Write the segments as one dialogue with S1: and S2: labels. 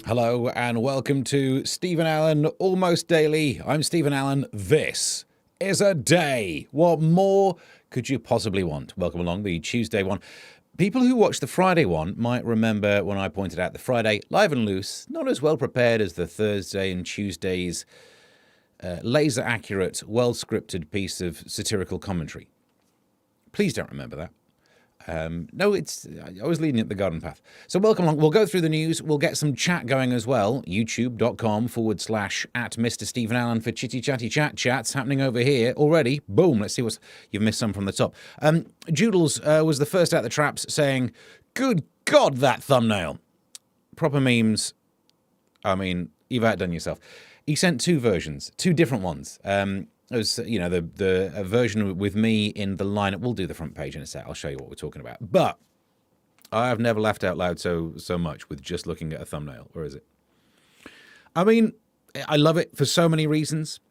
S1: Hello and welcome to Stephen Allen Almost Daily. I'm Stephen Allen. This is a day. What more could you possibly want? Welcome along the Tuesday one. People who watch the Friday one might remember when I pointed out the Friday, live and loose, not as well prepared as the Thursday and Tuesday's laser accurate, well scripted piece of satirical commentary. Please don't remember that. No, I was leading at the garden path. So welcome along. We'll go through the news. We'll get some chat going as well. YouTube.com/at Mr. Stephen Allen for chitty chatty chats happening over here already. Boom. Let's see what's, you've missed some from the top. Joodles was the first out the traps saying, good God, that thumbnail. Proper memes. I mean, you've outdone yourself. He sent two versions, two different ones. It was, you know, the version with me in the lineup. We'll do the front page in a sec. I'll show you what we're talking about. But I have never laughed out loud so much with just looking at a thumbnail. Or is it? I mean, I love it for so many reasons.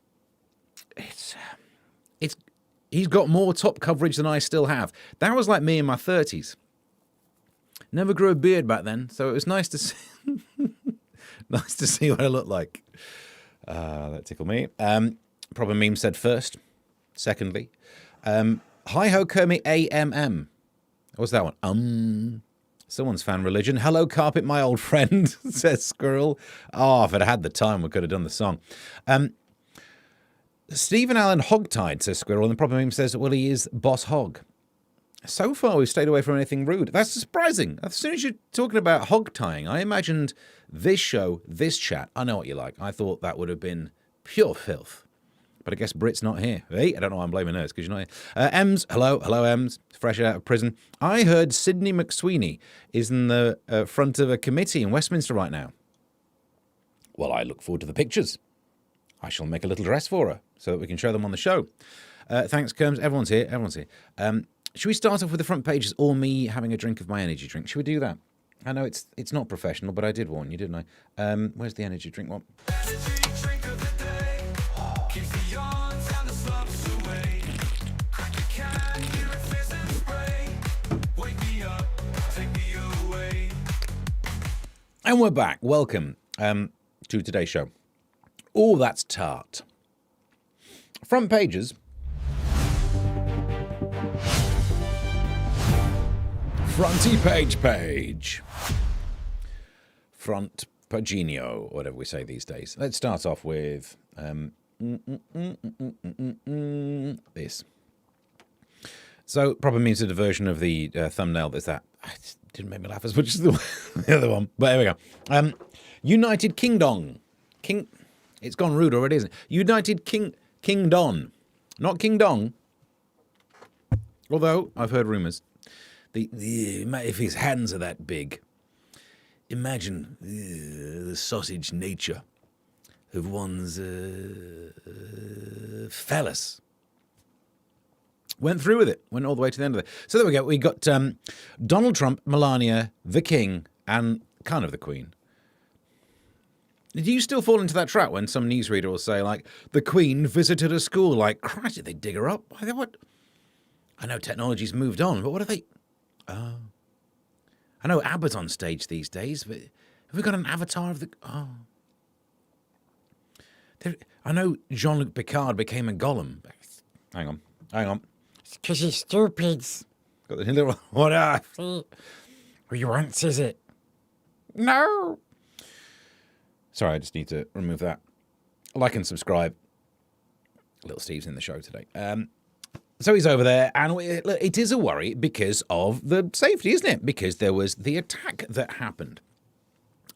S1: He's got more top coverage than I still have. That was like me in my 30s. Never grew a beard back then, so it was nice to see, nice to see what I look like. That tickled me. Proper meme said first. Secondly, hi-ho Kermit AMM. What's that one? Someone's found religion. Hello carpet, my old friend, says Squirrel. Oh, if I'd had the time, we could have done the song. Stephen Allen hogtied, says Squirrel, and the proper meme says, well, he is boss hog. So far, we've stayed away from anything rude. That's surprising. As soon as you're talking about hog tying, I imagined this show, this chat. I know what you like. I thought that would have been pure filth. But I guess Brit's not here. Hey, I don't know why I'm blaming her. It's because you're not here. Ems, hello Ems, fresh out of prison. I heard Sydney McSweeney is in the front of a committee in Westminster right now. Well, I look forward to the pictures. I shall make a little dress for her so that we can show them on the show. Thanks, Kerms. Everyone's here. Should we start off with the front pages or me having a drink of my energy drink? Should we do that? I know it's not professional, but I did warn you, didn't I? Where's the energy drink one? And we're back. Welcome to today's show. Oh, that's tart. Front pages. Fronty page. Front paginio, whatever we say these days. Let's start off with this. So, proper means a version of the thumbnail. There's that. It didn't make me laugh as much as the other one, but there we go. United Kingdom. It's gone rude already, isn't it? United Kingdom. Not King Dong. Although, I've heard rumours. If his hands are that big, imagine the sausage nature of one's phallus. Went through with it. Went all the way to the end of it. So there we go. We got Donald Trump, Melania, the King, and kind of the Queen. Do you still fall into that trap when some newsreader will say, like, the Queen visited a school? Like, Christ, did they dig her up? What? I know technology's moved on, but what are they... Oh. I know ABBA's on stage these days, but have we got an avatar of the... Oh. I know Jean-Luc Picard became a Gollum. Hang on.
S2: It's because he's stupid.
S1: Got the little... What up?
S2: See? Who you want, is it?
S1: No! Sorry, I just need to remove that. Like and subscribe. Little Steve's in the show today. So he's over there, and it is a worry because of the safety, isn't it? Because there was the attack that happened.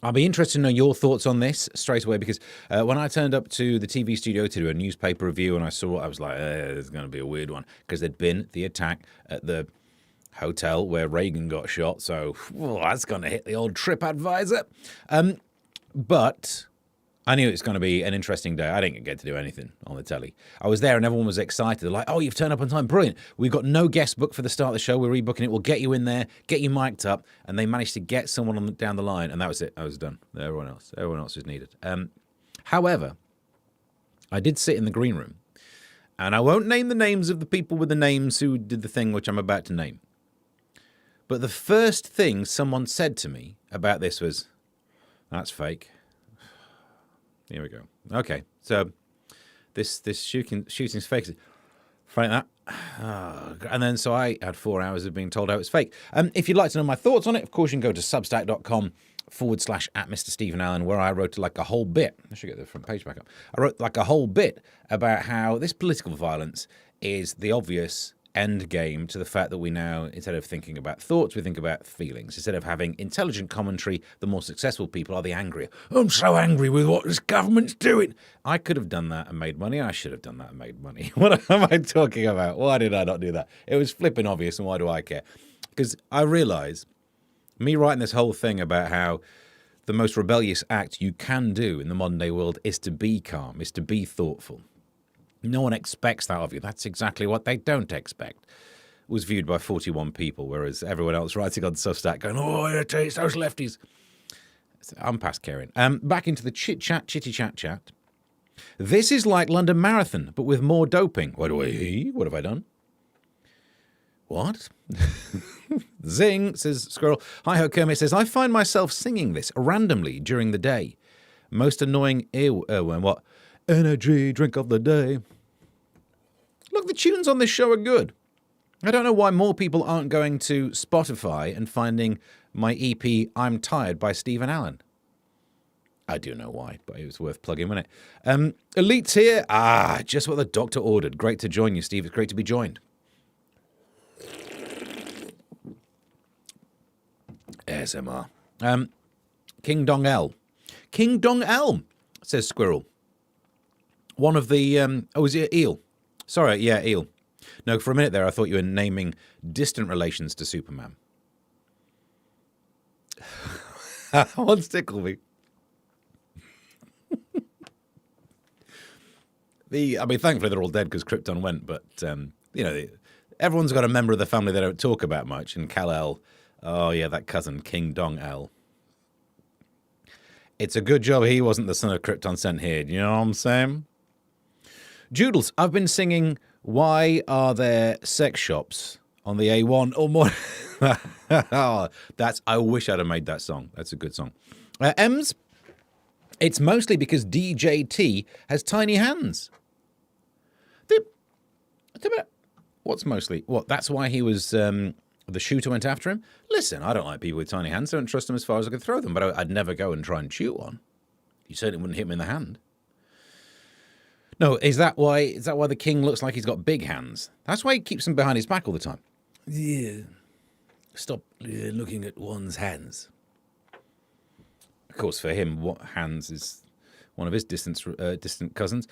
S1: I'll be interested to know your thoughts on this straight away, because when I turned up to the TV studio to do a newspaper review and I saw it, I was like, this is going to be a weird one, because there'd been the attack at the hotel where Reagan got shot, so that's going to hit the old TripAdvisor. But I knew it was going to be an interesting day. I didn't get to do anything on the telly. I was there and everyone was excited. They're like, oh, you've turned up on time. Brilliant. We've got no guest book for the start of the show. We're rebooking it. We'll get you in there, get you mic'd up. And they managed to get someone down the line. And that was it. I was done. Everyone else was needed. However, I did sit in the green room. And I won't name the names of the people with the names who did the thing which I'm about to name. But the first thing someone said to me about this was, That's fake. Here we go. Okay, so this shooting's fake. Funny that. And then so I had 4 hours of being told how it's fake. If you'd like to know my thoughts on it, of course you can go to substack.com/@Mr. Stephen Allen, where I wrote like a whole bit. I should get the front page back up. I wrote like a whole bit about how this political violence is the obvious end game to the fact that we now, instead of thinking about thoughts, we think about feelings. Instead of having intelligent commentary, the more successful people are the angrier. I'm so angry with what this government's doing. I could have done that and made money. I should have done that and made money. What am I talking about? Why did I not do that? It was flipping obvious, and why do I care? Because I realise, me writing this whole thing about how the most rebellious act you can do in the modern day world is to be calm, is to be thoughtful. No one expects that of you. That's exactly what they don't expect. It was viewed by 41 people, whereas everyone else writing on Substack going, oh, it's those lefties. I'm past caring. Back into the chitty chat. This is like London Marathon, but with more doping. What have I done? What? Zing, says Squirrel. Hi-ho, Kermit says, I find myself singing this randomly during the day. Most annoying earworm. What? Energy drink of the day. Look, the tunes on this show are good. I don't know why more people aren't going to Spotify and finding my EP I'm Tired by Stephen Allen. I do know why, but it was worth plugging, wasn't it? Elite's here. Just what the doctor ordered. Great to join you, Steve. It's great to be joined. ASMR. King Dong L. King Dong L, says Squirrel. One of the... is it Eel? Sorry, yeah, Eel. No, for a minute there, I thought you were naming distant relations to Superman. One tickle me. Thankfully they're all dead because Krypton went, but, everyone's got a member of the family they don't talk about much, and Kal-El, oh yeah, that cousin, King Dong-El. It's a good job he wasn't the son of Krypton sent here, you know what I'm saying? Joodles, I've been singing Why Are There Sex Shops on the A1 or more. I wish I'd have made that song. That's a good song. Ems, it's mostly because DJT has tiny hands. What's mostly? What, that's why he was, the shooter went after him? Listen, I don't like people with tiny hands. I don't trust them as far as I could throw them, but I'd never go and try and shoot one. You certainly wouldn't hit him in the hand. No, is that why the king looks like he's got big hands? That's why he keeps them behind his back all the time. Yeah. Stop looking at one's hands. Of course, for him, what hands is one of his distant cousins.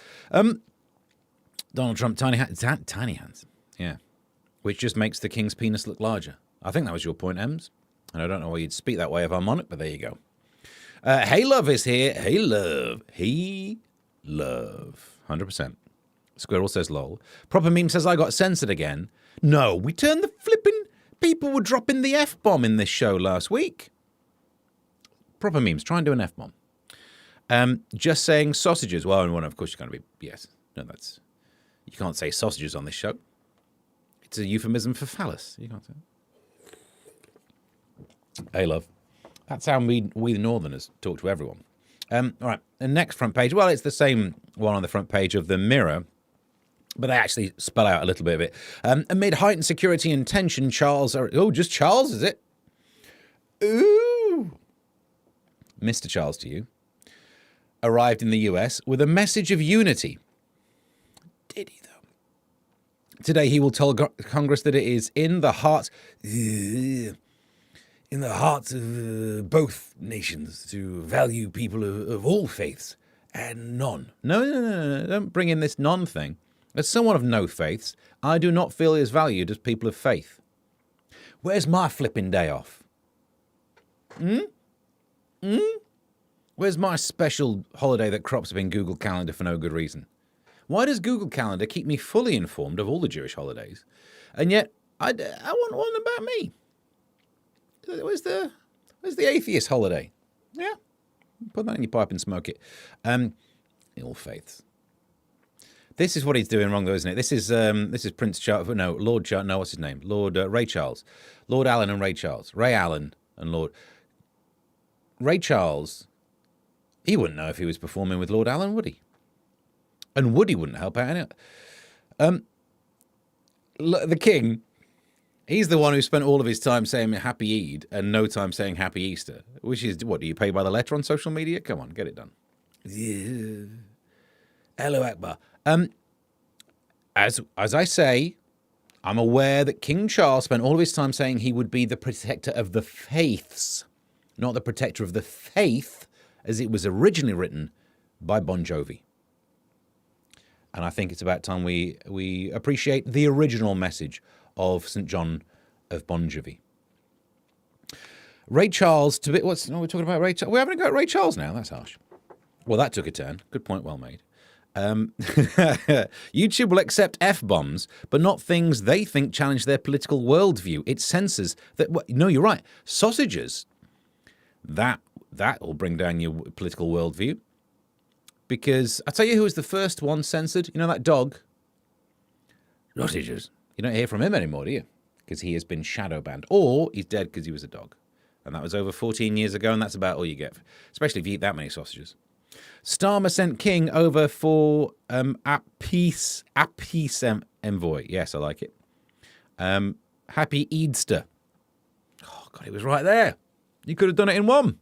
S1: Donald Trump, tiny hands. Yeah. Which just makes the king's penis look larger. I think that was your point, Ems. And I don't know why you'd speak that way if I'm on it, but there you go. Hey Love is here. Hey Love. Hey Love. 100%. Squirrel says lol. Proper Meme says I got censored again. No, we turned the flipping... People were dropping the F-bomb in this show last week. Proper Memes, try and do an F-bomb. Just saying sausages. Well, of course you're going to be... Yes. No, that's... You can't say sausages on this show. It's a euphemism for phallus. You can't say it. Hey, love. That's how we the Northerners talk to everyone. All right, the next front page. Well, it's the same one on the front page of the Mirror, but they actually spell out a little bit of it. Amid heightened security and tension, just Charles, is it? Ooh. Mr. Charles to you. Arrived in the US with a message of unity. Did he, though? Today he will tell Congress that it is in the hearts of both nations to value people of all faiths and none. No, don't bring in this none thing. As someone of no faiths, I do not feel as valued as people of faith. Where's my flipping day off? Where's my special holiday that crops up in Google Calendar for no good reason? Why does Google Calendar keep me fully informed of all the Jewish holidays? And yet, I want one about me. Where's the atheist holiday? Yeah. Put that in your pipe and smoke it. In all faiths. This is what he's doing wrong, though, isn't it? This is Prince Charles. No, Lord Charles. No, what's his name? Lord Ray Charles. Lord Allen and Ray Charles. Ray Allen and Lord Ray Charles He wouldn't know if he was performing with Lord Allen, would he? And Woody wouldn't help out anyway. The king, he's the one who spent all of his time saying Happy Eid and no time saying Happy Easter, which is, what, do you pay by the letter on social media? Come on, get it done. Yeah. Hello, Akbar. As I say, I'm aware that King Charles spent all of his time saying he would be the protector of the faiths, not the protector of the faith, as it was originally written by Bon Jovi. And I think it's about time we appreciate the original message of St. John of Bon Jovi. Ray Charles, we're talking about Ray Charles. We're having a go at Ray Charles now. That's harsh. Well, that took a turn. Good point, well made. YouTube will accept F-bombs, but not things they think challenge their political worldview. It censors that. No, you're right. Sausages. That will bring down your political worldview. Because I'll tell you who was the first one censored. You know that dog? Sausages. You don't hear from him anymore, do you? Because he has been shadow banned. Or he's dead because he was a dog. And that was over 14 years ago, and that's about all you get. Especially if you eat that many sausages. Starmer sent King over for a peace envoy. Yes, I like it. Happy Eidster. Oh, God, it was right there. You could have done it in one.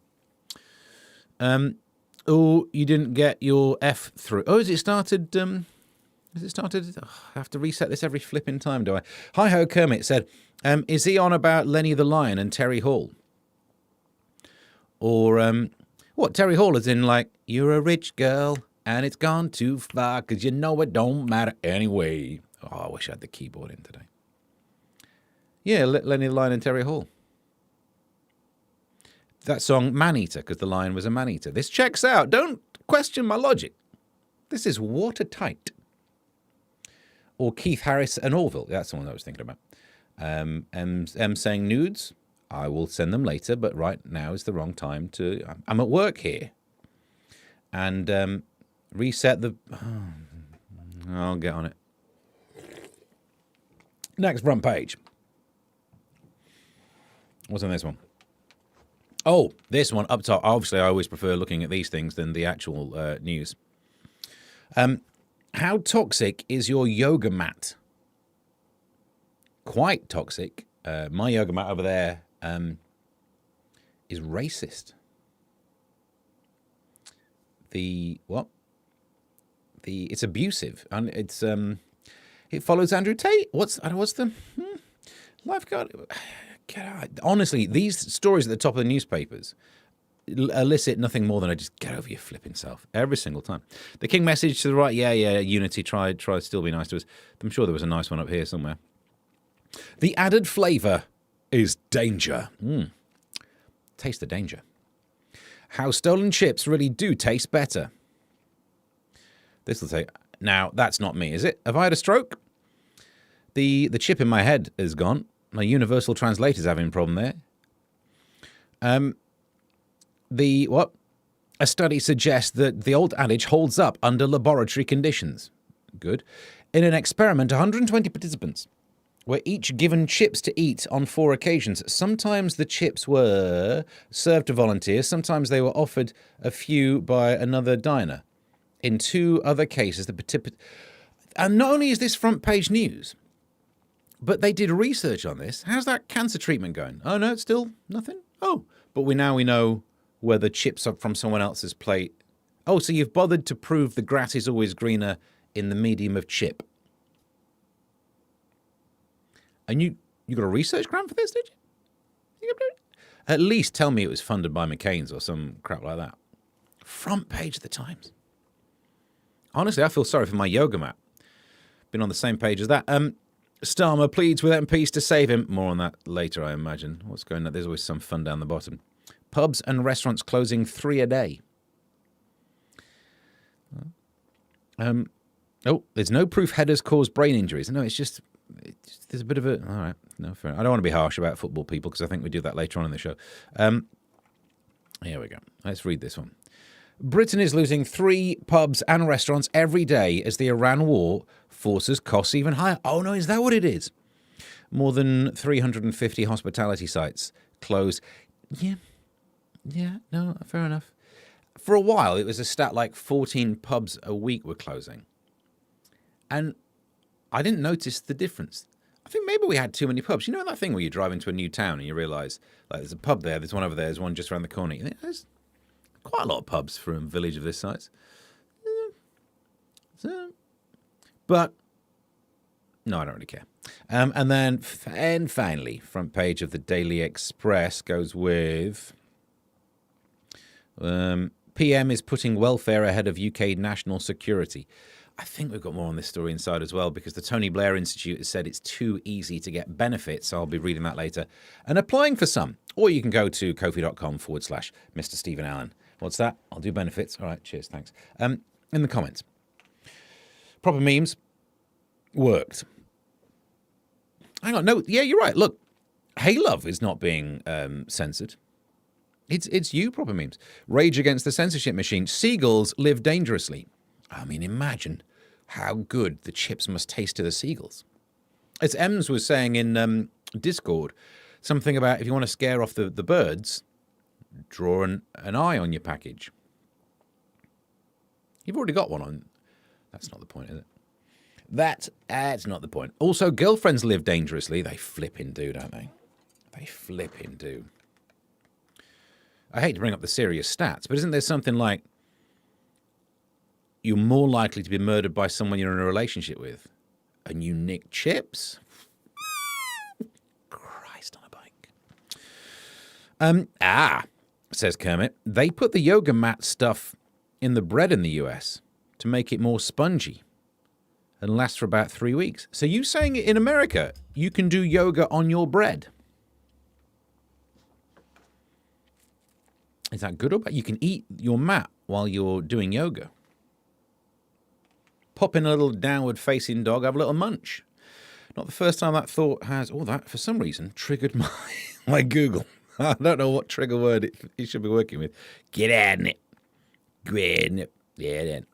S1: Oh, you didn't get your F through. Oh, has it started? Has it started? Oh, I have to reset this every flipping time, do I? Hi-ho Kermit said, is he on about Lenny the Lion and Terry Hall? Or, what, Terry Hall is in, like, you're a rich girl and it's gone too far because you know it don't matter anyway. Oh, I wish I had the keyboard in today. Yeah, Lenny the Lion and Terry Hall. That song, Man-Eater, because the lion was a man-eater. This checks out. Don't question my logic. This is watertight. Or Keith Harris and Orville. That's the one I was thinking about. M saying nudes. I will send them later, but right now is the wrong time to... I'm at work here. And reset the... I'll get on it. Next front page. What's on this one? Oh, this one up top. Obviously, I always prefer looking at these things than the actual news. How toxic is your yoga mat? Quite toxic. My yoga mat over there is racist. It's abusive, and it follows Andrew Tate. What's the lifeguard? Honestly, these stories at the top of the newspapers elicit nothing more than just get over your flipping self every single time. The King message to the right, yeah, Unity, try to still be nice to us. I'm sure there was a nice one up here somewhere. The added flavour is danger. Taste the danger. How stolen chips really do taste better. This will say, now that's not me, is it? Have I had a stroke? The chip in my head is gone. My universal translator's having a problem there. A study suggests that the old adage holds up under laboratory conditions. Good. In an experiment, 120 participants were each given chips to eat on 4 occasions. Sometimes the chips were served to volunteers. Sometimes they were offered a few by another diner. In 2 other cases, the participants... And not only is this front page news... But they did research on this. How's that cancer treatment going? Oh, no, it's still nothing? Oh, but we know where the chips are from someone else's plate. Oh, so you've bothered to prove the grass is always greener in the medium of chip. And you got a research grant for this, did you? At least tell me it was funded by McCain's or some crap like that. Front page of the Times. Honestly, I feel sorry for my yoga mat. Been on the same page as that. Starmer pleads with MPs to save him. More on that later, I imagine. What's going on? There's always some fun down the bottom. Pubs and restaurants closing 3 a day. There's no proof headers cause brain injuries. No, there's a bit of a... All right, no, fair enough. I don't want to be harsh about football people because I think we do that later on in the show. Here we go. Let's read this one. Britain is losing 3 pubs and restaurants every day as the Iran war forces costs even higher. Oh, no, is that what it is? More than 350 hospitality sites closed. Yeah, no, fair enough. for a while, it was a stat like 14 pubs a week were closing. And I didn't notice the difference. I think maybe we had too many pubs. You know that thing where you drive into a new town and you realise, like, there's a pub there, there's one over there, there's one just around the corner. You think, there's quite a lot of pubs for a village of this size. But, no, I don't really care. And then, finally, front page of the Daily Express goes with... PM is putting welfare ahead of UK national security. I think we've got more on this story inside as well, because the Tony Blair Institute has said it's too easy to get benefits. So I'll be reading that later and applying for some. Or you can go to kofi.com/Mr. Stephen Allen. What's that? I'll do benefits. All right, cheers, thanks. In the comments. Proper memes worked. Hang on, no, yeah, you're right. Look, Hey Love is not being censored. It's you, proper memes. Rage against the censorship machine. Seagulls live dangerously. I mean, imagine how good the chips must taste to the seagulls. As Ems was saying in Discord, something about if you want to scare off the birds, draw an eye on your package. You've already got one on. That's not the point, is it? That's not the point. Also, girlfriends live dangerously. They flipping do, don't they? They flipping do. I hate to bring up the serious stats, but isn't there something like you're more likely to be murdered by someone you're in a relationship with and you nick chips? Christ on a bike. Says Kermit, they put the yoga mat stuff in the bread in the US to make it more spongy and last for about 3 weeks. So you saying in America you can do yoga on your bread? Is that good or bad? You can eat your mat while you're doing yoga. Pop in a little downward facing dog, have a little munch. Not the first time that thought has, that for some reason triggered my Google. I don't know what trigger word it should be working with. Get at it. Get it. Get it.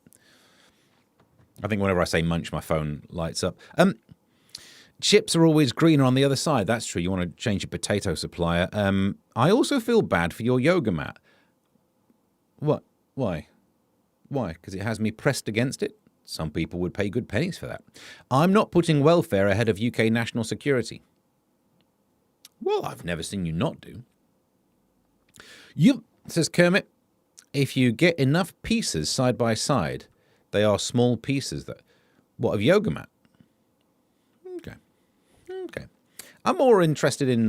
S1: I think whenever I say munch, my phone lights up. Chips are always greener on the other side. That's true. You want to change your potato supplier. I also feel bad for your yoga mat. What? Why? Why? Because it has me pressed against it? Some people would pay good pennies for that. I'm not putting welfare ahead of UK national security. Well, I've never seen you not do. Says Kermit, if you get enough pieces side by side, they are small pieces that... What, of yoga mat? Okay. I'm more interested in...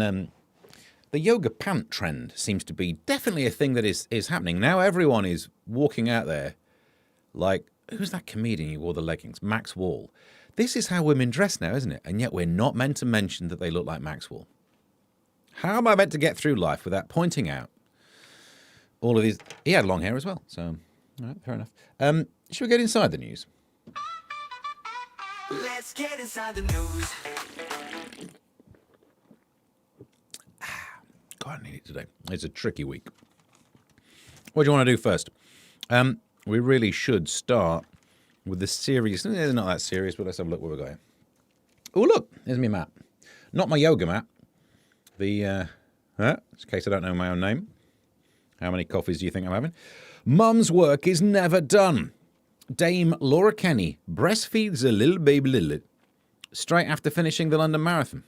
S1: the yoga pant trend seems to be definitely a thing that is happening. Now everyone is walking out there like... Who's that comedian who wore the leggings? Max Wall. This is how women dress now, isn't it? And yet we're not meant to mention that they look like Max Wall. How am I meant to get through life without pointing out all of these? He had long hair as well, so all right, fair enough. Should we get inside the news?
S3: Let's get inside the news.
S1: God, I need it today. It's a tricky week. What do you want to do first? We really should start with the serious. It's not that serious, but let's have a look where we're going. Oh, look, there's my mat. Not my yoga mat. In case I don't know my own name. How many coffees do you think I'm having? Mum's work is never done. Dame Laura Kenny breastfeeds a little baby Lilith straight after finishing the London Marathon.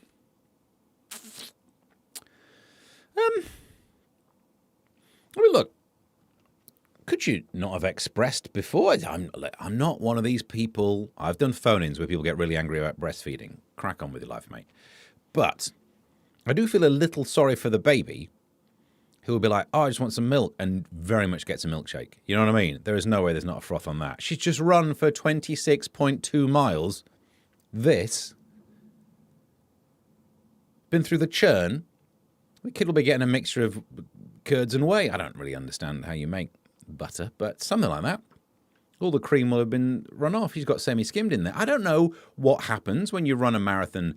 S1: I mean, look, could you not have expressed before? I'm not one of these people. I've done phone-ins where people get really angry about breastfeeding. Crack on with your life, mate. But I do feel a little sorry for the baby who will be like, I just want some milk, and very much gets a milkshake. You know what I mean? There is no way there's not a froth on that. She's just run for 26.2 miles. Been through the churn. The kid will be getting a mixture of curds and whey. I don't really understand how you make butter, but something like that. All the cream will have been run off. He's got semi-skimmed in there. I don't know what happens when you run a marathon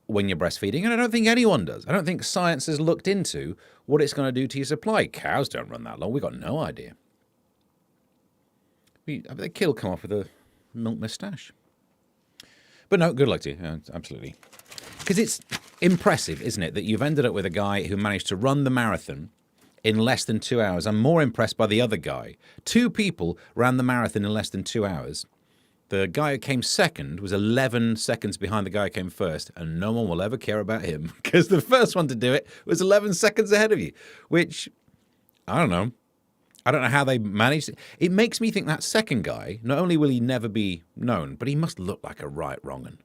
S1: when you're breastfeeding, and I don't think anyone does. I don't think science has looked into what it's going to do to your supply. Cows don't run that long. We've got no idea. I bet the kid will come off with a milk moustache. But no, good luck to you. Absolutely. Because it's impressive, isn't it, that you've ended up with a guy who managed to run the marathon in less than 2 hours. I'm more impressed by the other guy. 2 people ran the marathon in less than 2 hours. The guy who came second was 11 seconds behind the guy who came first, and no one will ever care about him because the first one to do it was 11 seconds ahead of you, which, I don't know. I don't know how they managed it. It makes me think that second guy, not only will he never be known, but he must look like a right wrong'un.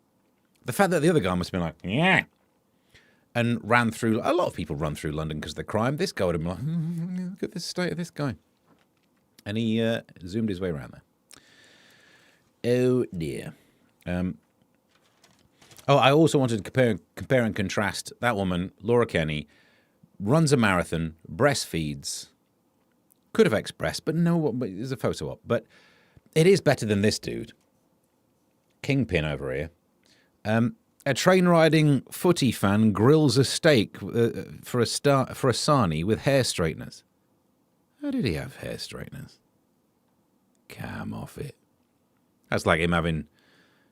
S1: The fact that the other guy must have been like, yeah, and ran through, a lot of people run through London because of the crime. This guy would have been like, look at the state of this guy. And he zoomed his way around there. Oh, dear. I also wanted to compare and contrast that woman, Laura Kenny, runs a marathon, breastfeeds, could have expressed, but no, there's a photo op. But it is better than this dude. Kingpin over here. A train-riding footy fan grills a steak for a sarnie with hair straighteners. How did he have hair straighteners? Come off it. That's like him having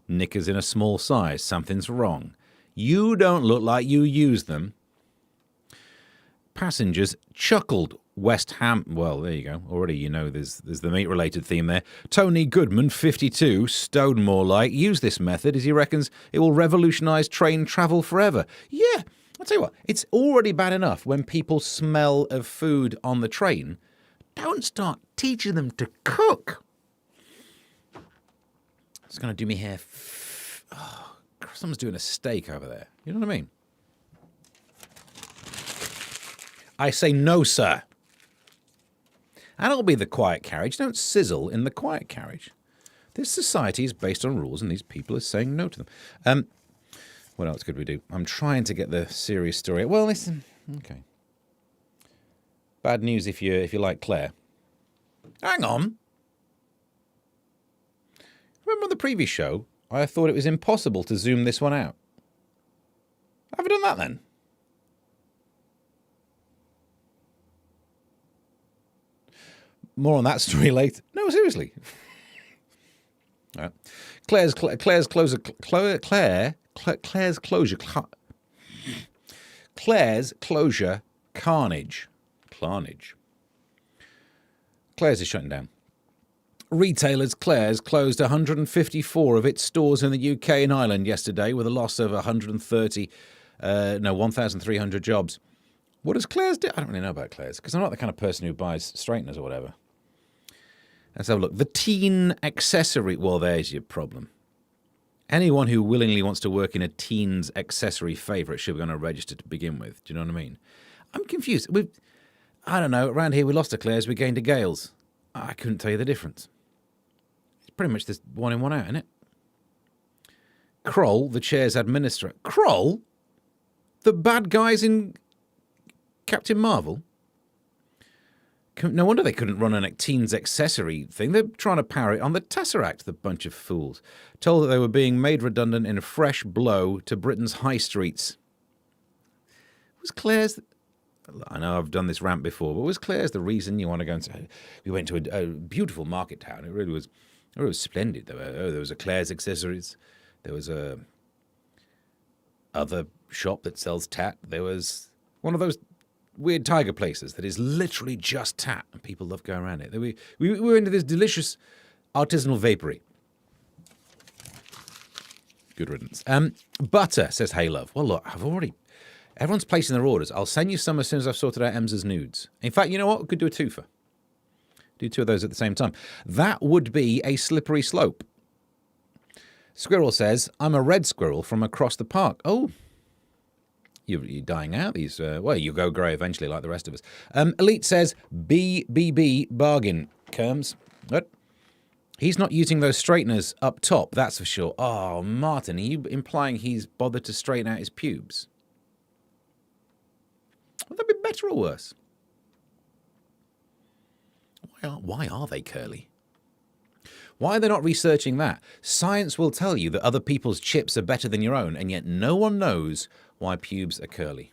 S1: knickers in a small size. Something's wrong. You don't look like you use them. Passengers chuckled. West Ham. Well, there you go. Already you know there's the meat-related theme there. Tony Goodman, 52, Stonemore-like, used this method as he reckons it will revolutionise train travel forever. Yeah, I'll tell you what. It's already bad enough when people smell of food on the train. Don't start teaching them to cook. It's going to do me hair. Oh, someone's doing a steak over there. You know what I mean? I say no, sir. And it'll be the quiet carriage. Don't sizzle in the quiet carriage. This society is based on rules, and these people are saying no to them. What else could we do? I'm trying to get the serious story. Well, listen. Okay. Bad news if you like Claire. Hang on. Remember on the previous show, I thought it was impossible to zoom this one out. Have I done that then? More on that story later. No, seriously. All right. Claire's closure carnage. Claire's is shutting down. Retailers Claire's closed 154 of its stores in the UK and Ireland yesterday with a loss of 1,300 jobs. What does Claire's do? I don't really know about Claire's because I'm not the kind of person who buys straighteners or whatever. Let's have a look. The teen accessory. Well, there's your problem. Anyone who willingly wants to work in a teen's accessory favourite should be on a register to begin with. Do you know what I mean? I'm confused. I don't know. Around here we lost a Claire's, we gained a Gales. I couldn't tell you the difference. It's pretty much this one in, one out, isn't it? Kroll, the chair's administrator. Kroll? The bad guys in Captain Marvel? No wonder they couldn't run a teens accessory thing. They're trying to power it on the Tesseract, the bunch of fools. Told that they were being made redundant in a fresh blow to Britain's high streets. Was Claire's... I know I've done this rant before, but was Claire's the reason you want to go and say... We went to a beautiful market town. It really was splendid. There was a Claire's accessories. There was a other shop that sells tat. There was one of those weird tiger places that is literally just tat, and people love going around it. We were into this delicious artisanal vapory. Good riddance. Butter, says Hey Love. Well, look, everyone's placing their orders. I'll send you some as soon as I've sorted out Emsa's nudes. In fact, you know what? We could do a twofer. Do 2 of those at the same time. That would be a slippery slope. Squirrel says, I'm a red squirrel from across the park. Oh, you're dying out. These, you'll go grey eventually like the rest of us. Elite says, BBB bargain. Kerms. What? He's not using those straighteners up top, that's for sure. Oh, Martin, are you implying he's bothered to straighten out his pubes? Would that be better or worse? Why are they curly? Why are they not researching that? Science will tell you that other people's chips are better than your own, and yet no one knows why pubes are curly.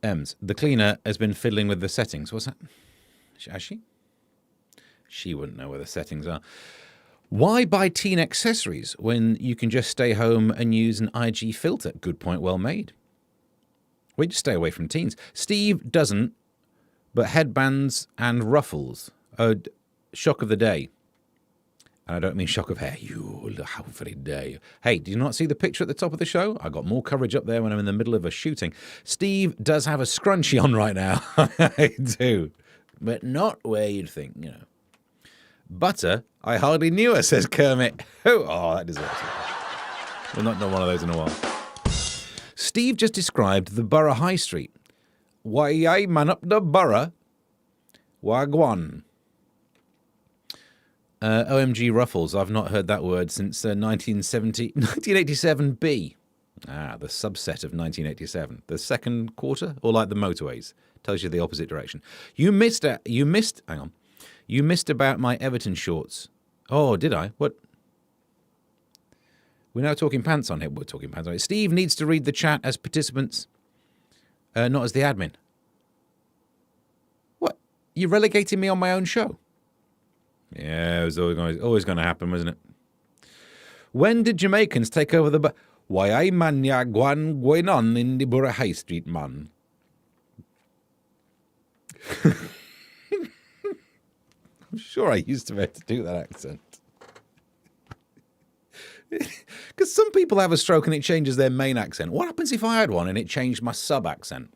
S1: Ems, the cleaner has been fiddling with the settings. What's that? Has she? She wouldn't know where the settings are. Why buy teen accessories when you can just stay home and use an IG filter? Good point, well made. We just stay away from teens. Steve doesn't, but headbands and ruffles. Oh, shock of the day. And I don't mean shock of hair. You, how very day. Hey, do you not see the picture at the top of the show? I got more coverage up there when I'm in the middle of a shooting. Steve does have a scrunchie on right now. I do. But not where you'd think, you know. Butter? I hardly knew her, says Kermit. Oh, that deserves it. We've not done one of those in a while. Steve just described the Borough High Street. Why, I man up the borough. Wagwan. OMG Ruffles. I've not heard that word since 1987B. Ah, the subset of 1987. The second quarter, or like the motorways. Tells you the opposite direction. You missed, hang on. You missed about my Everton shorts. Oh, did I? What? We're now talking pants on here. We're talking pants on here. Steve needs to read the chat as participants, not as the admin. What? You're relegating me on my own show? Yeah, it was always going to happen, wasn't it? When did Jamaicans take over the... Why, I man ya gwan going on in the Borough High Street, man. I'm sure I used to be able to do that accent. Because some people have a stroke and it changes their main accent. What happens if I had one and it changed my sub-accent?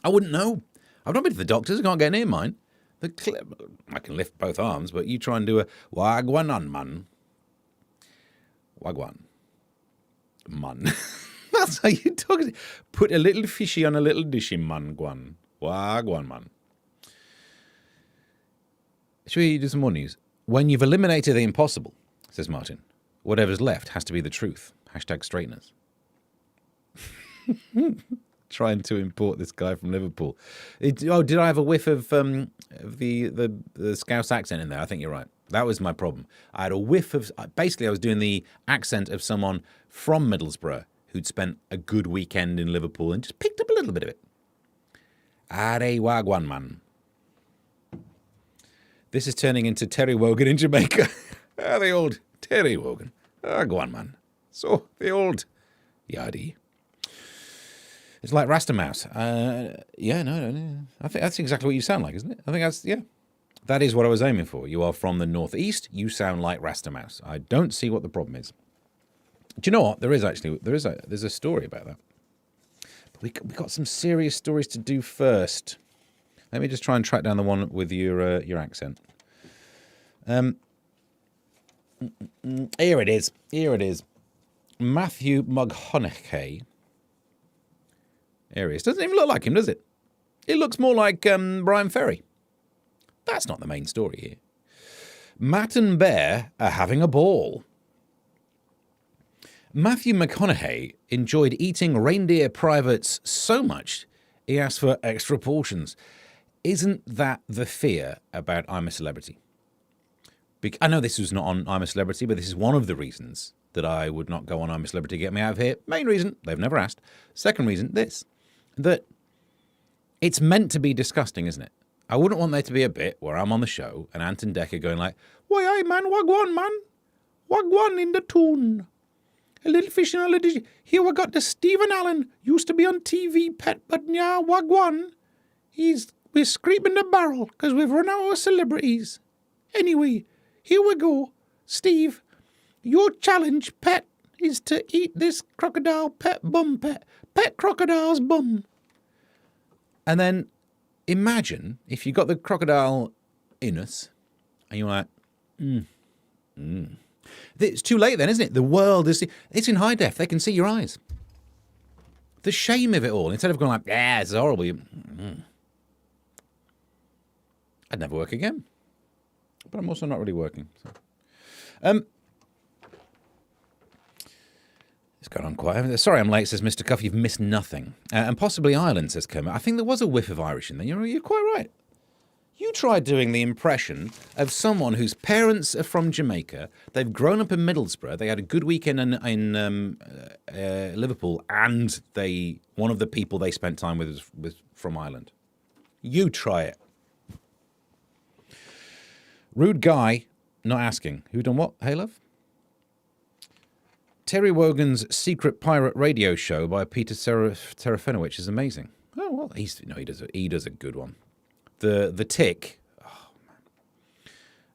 S1: I wouldn't know. I've not been to the doctors. I can't get near mine. I can lift both arms, but you try and do a wagwan on man. Wagwan. Man. That's how you talk. Put a little fishy on a little dishy, man, guan. Wagwan, man. Should we do some more news? When you've eliminated the impossible, says Martin, whatever's left has to be the truth. Hashtag straighteners. Trying to import this guy from Liverpool. Did I have a whiff of the Scouse accent in there? I think you're right. That was my problem. I had a whiff of... Basically, I was doing the accent of someone from Middlesbrough who'd spent a good weekend in Liverpool and just picked up a little bit of it. Are wagwan, man. This is turning into Terry Wogan in Jamaica. The old Terry Wogan. Go on, man. So, the old yardie. It's like Rasta Mouse. Yeah, no. I think that's exactly what you sound like, isn't it? I think that's, yeah. That is what I was aiming for. You are from the northeast. You sound like Rasta Mouse. I don't see what the problem is. Do you know what? There's a story about that. But we got some serious stories to do first. Let me just try and track down the one with your accent. Here it is. Matthew McConaughey. Here he is. Doesn't even look like him, does it? It looks more like Brian Ferry. That's not the main story here. Matt and Bear are having a ball. Matthew McConaughey enjoyed eating reindeer privates so much he asked for extra portions. Isn't that the fear about I'm a Celebrity? I know this was not on I'm a Celebrity, but this is one of the reasons that I would not go on I'm a Celebrity to get me out of here. Main reason, they've never asked. Second reason, that it's meant to be disgusting, isn't it? I wouldn't want there to be a bit where I'm on the show and Ant and Decker going like, why, aye, man, wagwan in the tune. A little fish in a little dish. Here we got the Stephen Allen, used to be on TV, pet, but now wagwan. We're scraping the barrel because we've run out of celebrities. Anyway, here we go. Steve, your challenge, pet, is to eat this crocodile pet crocodile's bum. And then imagine if you got the crocodile in us and you're like, It's too late then, isn't it? The world it's in high def. They can see your eyes. The shame of it all. Instead of going like, yeah, it's horrible. I'd never work again. But I'm also not really working. So. It's going on quite. Sorry I'm late, says Mr. Cuff. You've missed nothing. And possibly Ireland, says Kermit. I think there was a whiff of Irish in there. You're quite right. You tried doing the impression of someone whose parents are from Jamaica. They've grown up in Middlesbrough. They had a good weekend in Liverpool, and one of the people they spent time with was from Ireland. You try it. Rude guy, not asking. Who done what? Hey, love? Terry Wogan's Secret Pirate Radio Show by Peter Serafinowicz is amazing. Oh well, he does a good one. The Tick. Oh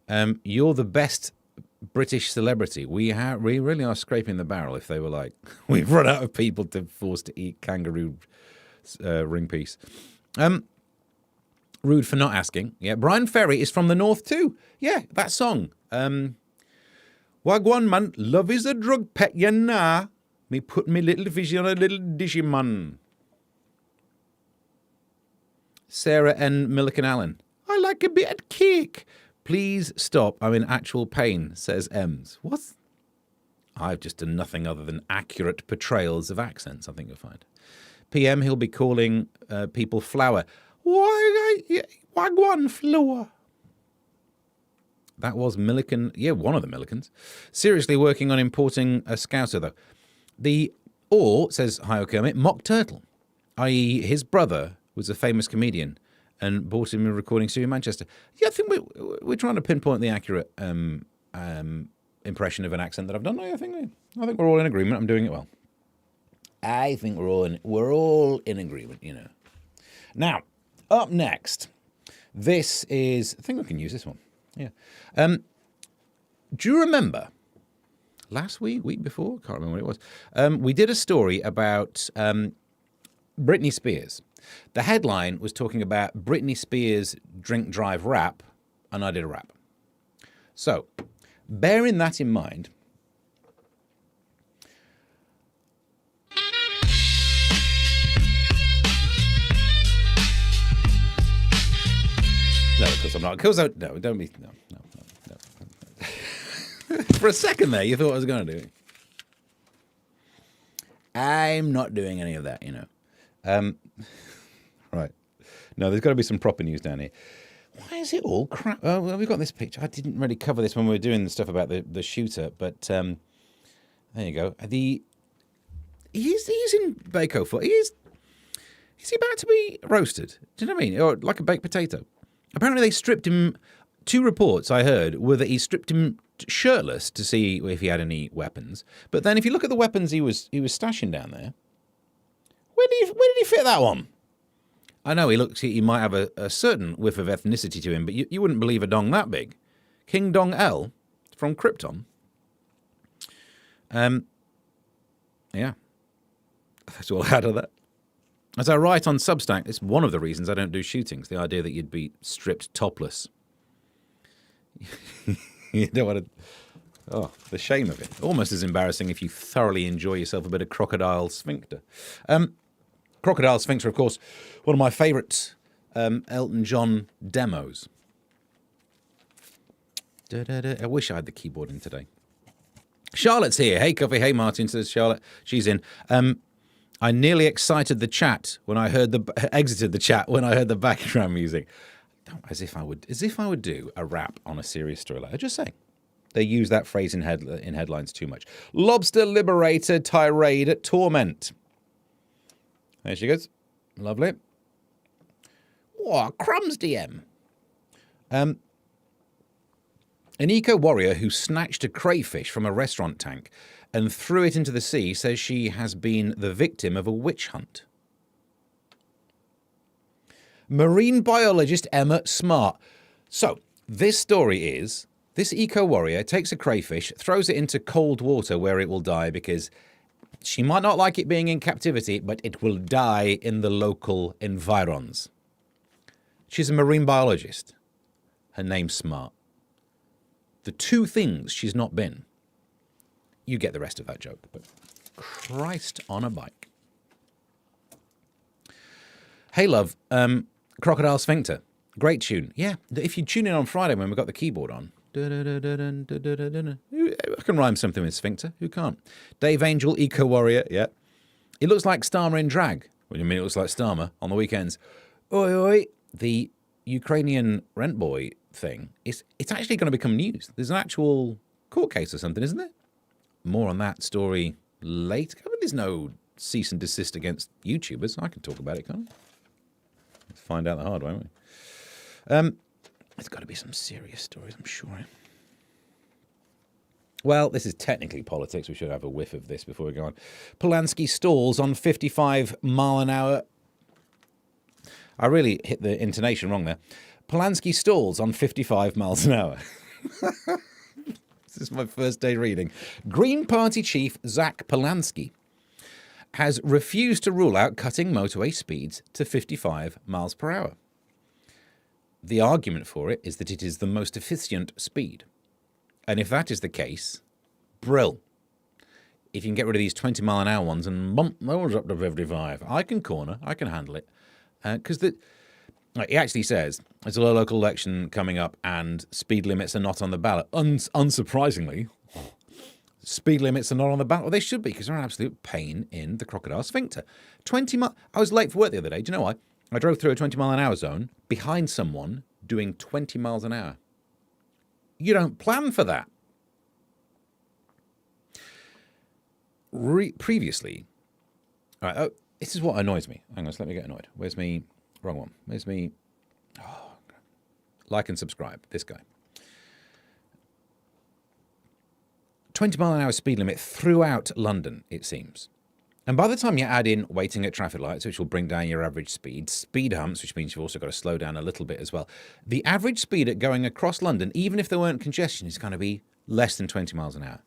S1: man, you're the best British celebrity. We really are scraping the barrel. If they were like, we've run out of people to force to eat kangaroo ring piece. Rude for not asking. Yeah, Brian Ferry is from the north too. Yeah, that song. Wagwan man, love is a drug pet, ya nah. Me put me little fishy on a little dishy man. Sarah N. Milliken Allen. I like a bit of cake. Please stop. I'm in actual pain, says Ems. What? I've just done nothing other than accurate portrayals of accents, I think you'll find. PM, he'll be calling people flower. Wagwan flower. That was Milliken. Yeah, one of the Millikens. Seriously working on importing a Scouser, though. Says Hio Kermit, Mock Turtle, i.e. his brother was a famous comedian and bought him a recording studio in Manchester. Yeah, I think we're trying to pinpoint the accurate impression of an accent that I've done. I think we're all in agreement. I'm doing it well. I think we're all in agreement, you know. Now, up next, this is. I think we can use this one. Yeah. Do you remember last week before? Can't remember what it was. We did a story about Britney Spears. The headline was talking about Britney Spears' drink drive rap, and I did a rap. So, bearing that in mind, no, because I'm not. No, don't be. No. For a second there, you thought I was going to do it. I'm not doing any of that, you know. Right. No, there's got to be some proper news down here. Why is it all crap? Oh, well, we've got this picture. I didn't really cover this when we were doing the stuff about the shooter, but there you go. He's in Bako for. Is he about to be roasted? Do you know what I mean? Or like a baked potato? Apparently they stripped him. 2 reports I heard were that he stripped him shirtless to see if he had any weapons. But then if you look at the weapons he was stashing down there, where did he fit that one? I know he might have a certain whiff of ethnicity to him, but you wouldn't believe a dong that big. King Dong L from Krypton. Yeah. That's all I had of that. As I write on Substack, it's one of the reasons I don't do shootings, the idea that you'd be stripped topless. You don't want to... Oh, the shame of it. Almost as embarrassing if you thoroughly enjoy yourself a bit of Crocodile Sphincter. Crocodile Sphincter, of course, one of my favourite Elton John demos. I wish I had the keyboard in today. Charlotte's here. Hey, Coffee. Hey, Martin, says Charlotte. She's in. I nearly exited the chat when I heard exited the chat when I heard the background music. As if I would do a rap on a serious story like that. Just saying. They use that phrase in headlines too much. Lobster Liberator tirade at torment. There she goes. Lovely. What crumbs, DM. An eco-warrior who snatched a crayfish from a restaurant tank and threw it into the sea says she has been the victim of a witch hunt. Marine biologist Emma Smart. So, this story is, this eco-warrior takes a crayfish, throws it into cold water where it will die because she might not like it being in captivity, but it will die in the local environs. She's a marine biologist. Her name's Smart. The 2 things she's not been. You get the rest of that joke, but Christ on a bike. Hey, love. Crocodile Sphincter. Great tune. Yeah, if you tune in on Friday when we got the keyboard on. I can rhyme something with Sphincter. Who can't? Dave Angel, Eco Warrior. Yeah. It looks like Starmer in drag. What do you mean it looks like Starmer on the weekends? Oi, oi. The Ukrainian rent boy thing, it's actually going to become news. There's an actual court case or something, isn't there? More on that story later. I mean, there's no cease and desist against YouTubers. I can talk about it, can't I? Let's find out the hard way, won't we? There's got to be some serious stories, I'm sure. Well, this is technically politics. We should have a whiff of this before we go on. Polanski stalls on 55-mile-an-hour. I really hit the intonation wrong there. Polanski stalls on 55 miles an hour. This is my first day reading. Green Party chief Zach Polanski has refused to rule out cutting motorway speeds to 55 miles per hour. The argument for it is that it is the most efficient speed. And if that is the case, brill. If you can get rid of these 20-mile-an-hour ones and bump those up to 55, I can corner, I can handle it. Because he actually says there's a local election coming up and speed limits are not on the ballot. Unsurprisingly, speed limits are not on the ballot. Well, they should be, because they're an absolute pain in the crocodile sphincter. I was late for work the other day. Do you know why? I drove through a 20-mile-an-hour zone behind someone doing 20 miles an hour. You don't plan for that. Previously, all right, this is what annoys me. Hang on, let me get annoyed. Where's me? Wrong one. Where's me? Oh, like and subscribe. This guy. 20-mile-an-hour speed limit throughout London, it seems. And by the time you add in waiting at traffic lights, which will bring down your average speed, speed humps, which means you've also got to slow down a little bit as well, the average speed at going across London, even if there weren't congestion, is going to be less than 20 miles an hour.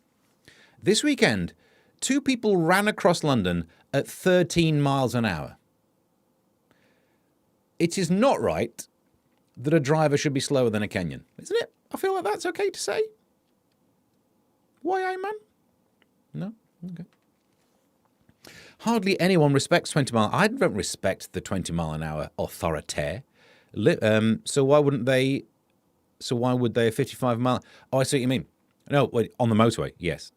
S1: This weekend, 2 people ran across London at 13 miles an hour. It is not right that a driver should be slower than a Kenyan, isn't it? I feel like that's okay to say. Why, man? No? Okay. Hardly anyone respects 20 mile. I don't respect the 20 mile an hour authoritaire. So why wouldn't they? So why would they a 55 mile? Oh, I see what you mean. No, wait, on the motorway. Yes.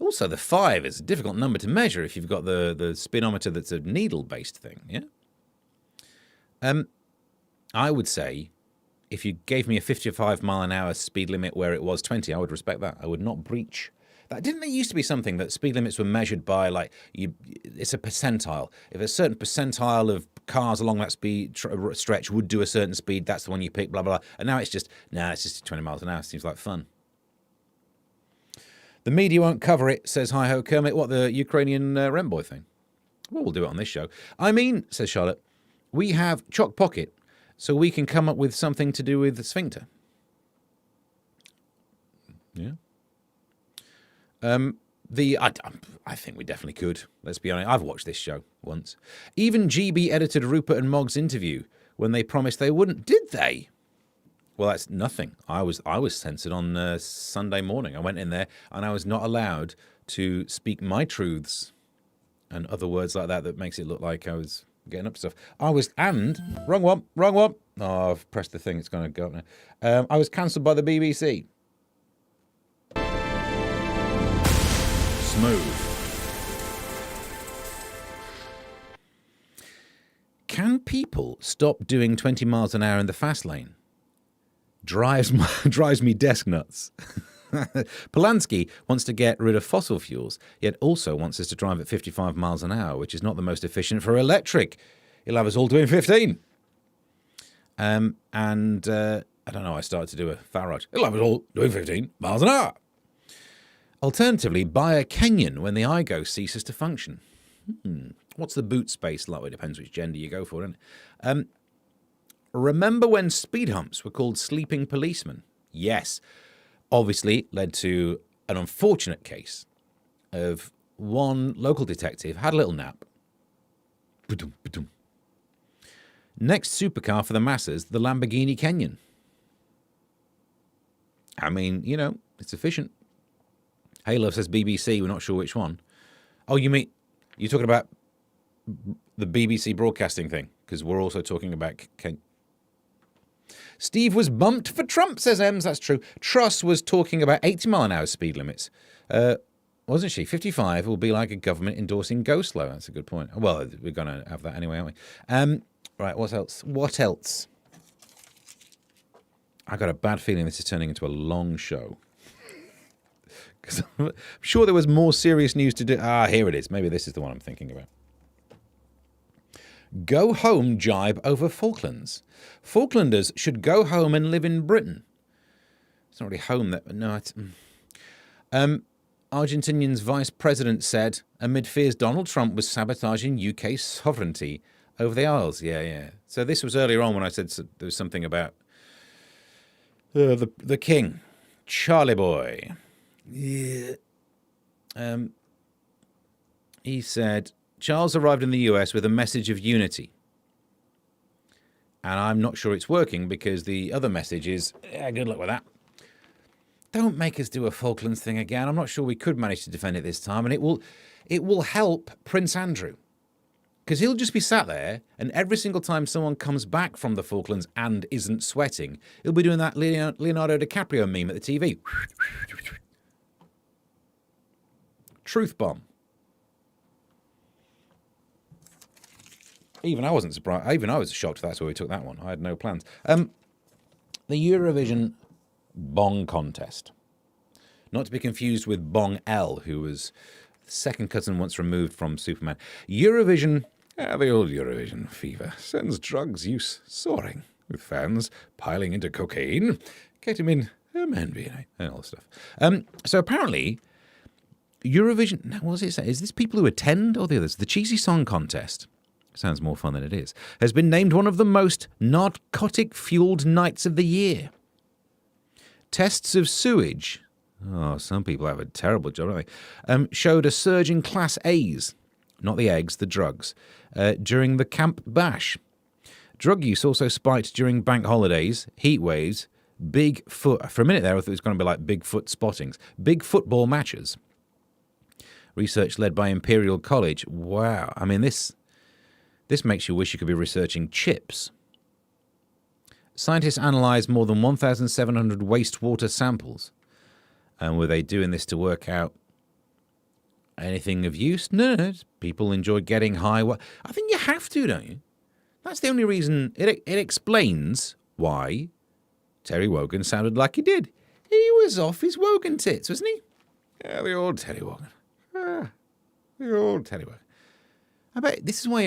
S1: Also, the 5 is a difficult number to measure if you've got the speedometer that's a needle-based thing. Yeah. I would say if you gave me a 55 mile an hour speed limit where it was 20, I would respect that. I would not breach. That didn't there used to be something that speed limits were measured by, like, it's a percentile. If a certain percentile of cars along that speed stretch would do a certain speed, that's the one you pick, blah, blah, blah. And now it's just 20 miles an hour. Seems like fun. The media won't cover it, says Hi-Ho Kermit. What, the Ukrainian rent boy thing? Well, we'll do it on this show. I mean, says Charlotte, we have Chock Pocket, so we can come up with something to do with the sphincter. Yeah. I think we definitely could. Let's be honest. I've watched this show once. Even GB edited Rupert and Mog's interview when they promised they wouldn't. Did they? Well, that's nothing. I was censored on Sunday morning. I went in there and I was not allowed to speak my truths and other words like that makes it look like I was getting up to stuff. Wrong one. Oh, I've pressed the thing. It's going to go up now. I was cancelled by the BBC. Smooth. Can people stop doing 20 miles an hour in the fast lane? Drives me desk nuts. Polanski wants to get rid of fossil fuels, yet also wants us to drive at 55 miles an hour, which is not the most efficient for electric. He'll have us all doing 15. I don't know, I started to do a Farage. He'll have us all doing 15 miles an hour. Alternatively, buy a Kenyan when the iGo ceases to function. What's the boot space like? It depends which gender you go for, doesn't it? Remember when speed humps were called sleeping policemen? Yes. Obviously led to an unfortunate case of one local detective had a little nap. Next supercar for the masses, the Lamborghini Kenyan. I mean, it's efficient. Halo says BBC, we're not sure which one. Oh, you're talking about the BBC broadcasting thing, because we're also talking about Steve was bumped for Trump, says Ems. That's true. Truss was talking about 80 mile an hour speed limits. Wasn't she? 55 will be like a government endorsing go slow. That's a good point. Well, we're going to have that anyway, aren't we? Right, what else? I got a bad feeling this is turning into a long show. Because I'm sure there was more serious news to do. Here it is. Maybe this is the one I'm thinking about. Go home jibe over Falklands. Falklanders should go home and live in Britain. It's not really home that... No, Argentinian's vice president said, amid fears Donald Trump was sabotaging UK sovereignty over the Isles. Yeah. So this was earlier on when I said there was something about the king, Charlie boy. Yeah. He said, Charles arrived in the US with a message of unity. And I'm not sure it's working because the other message is, good luck with that. Don't make us do a Falklands thing again. I'm not sure we could manage to defend it this time. And it will help Prince Andrew. Because he'll just be sat there, and every single time someone comes back from the Falklands and isn't sweating, he'll be doing that Leonardo DiCaprio meme at the TV. Truth bomb. Even I wasn't surprised. Even I was shocked that's where we took that one. I had no plans. The Eurovision Bong Contest. Not to be confused with Bong L, who was second cousin once removed from Superman. Eurovision, the old Eurovision fever, sends drugs use soaring, with fans piling into cocaine, ketamine, MDMA, and all this stuff. So apparently, Eurovision, now what does it say? Is this people who attend or the others? The Cheesy Song Contest. Sounds more fun than it is. Has been named one of the most narcotic-fueled nights of the year. Tests of sewage, some people have a terrible job, don't they? Showed a surge in Class A's, not the eggs, the drugs, during the Camp Bash. Drug use also spiked during bank holidays, heat waves, big foot. For a minute there, I thought it was going to be like Bigfoot spottings. Big football matches. Research led by Imperial College. Wow. I mean, this makes you wish you could be researching chips. Scientists analysed more than 1,700 wastewater samples. And were they doing this to work out anything of use? No. People enjoy getting high. I think you have to, don't you? That's the only reason. It explains why Terry Wogan sounded like he did. He was off his Wogan tits, wasn't he? Yeah, the old Terry Wogan. The old Terry Wogan. I bet this is why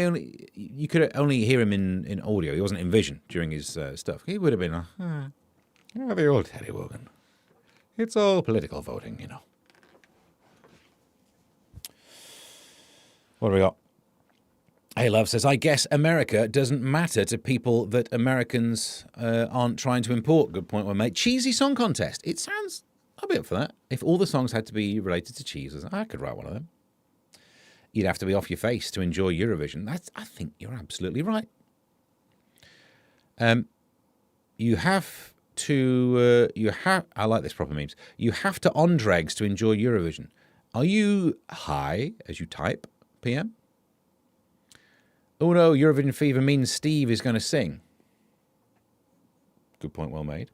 S1: you could only hear him in audio. He wasn't in vision during his stuff. He would have been the old Terry Wogan. It's all political voting, you know. What do we got? Hey, Love says, I guess America doesn't matter to people that Americans aren't trying to import. Good point well made. Cheesy Song Contest. It sounds, I'll be up for that. If all the songs had to be related to cheese, I could write one of them. You'd have to be off your face to enjoy Eurovision. I think you're absolutely right. You have to, I like this proper memes. You have to on dregs to enjoy Eurovision. Are you high as you type, PM? Oh no, Eurovision fever means Steve is going to sing. Good point, well made.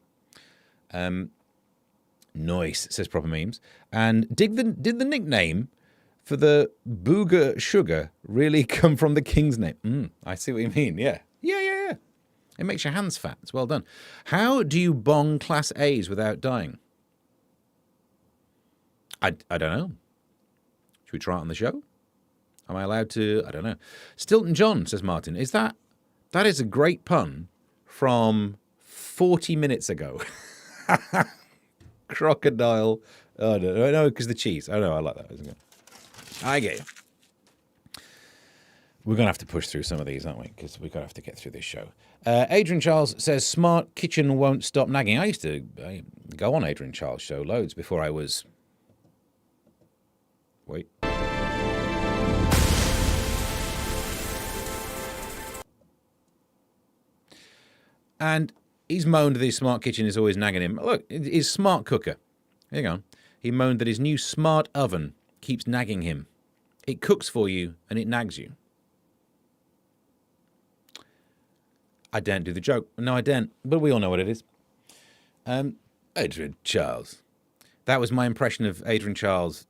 S1: Nice, says proper memes. And did the nickname for the Booger Sugar really come from the king's name? I see what you mean. Yeah. It makes your hands fat. It's well done. How do you bong Class A's without dying? I don't know. Should we try it on the show? Am I allowed to? I don't know. Stilton John, says Martin. That is a great pun from 40 minutes ago. Crocodile. Oh, no, because the cheese. I know, I like that. Isn't it? I get you. We're going to have to push through some of these, aren't we? Because we're going to have to get through this show. Adrian Charles says, smart kitchen won't stop nagging. I used to go on Adrian Charles' show loads before I was... Wait. And he's moaned that his smart kitchen is always nagging him. Look, his smart cooker. Here you go. He moaned that his new smart oven keeps nagging him. It cooks for you and it nags you. I daren't do the joke. No, I daren't. But we all know what it is. Adrian Charles. That was my impression of Adrian Charles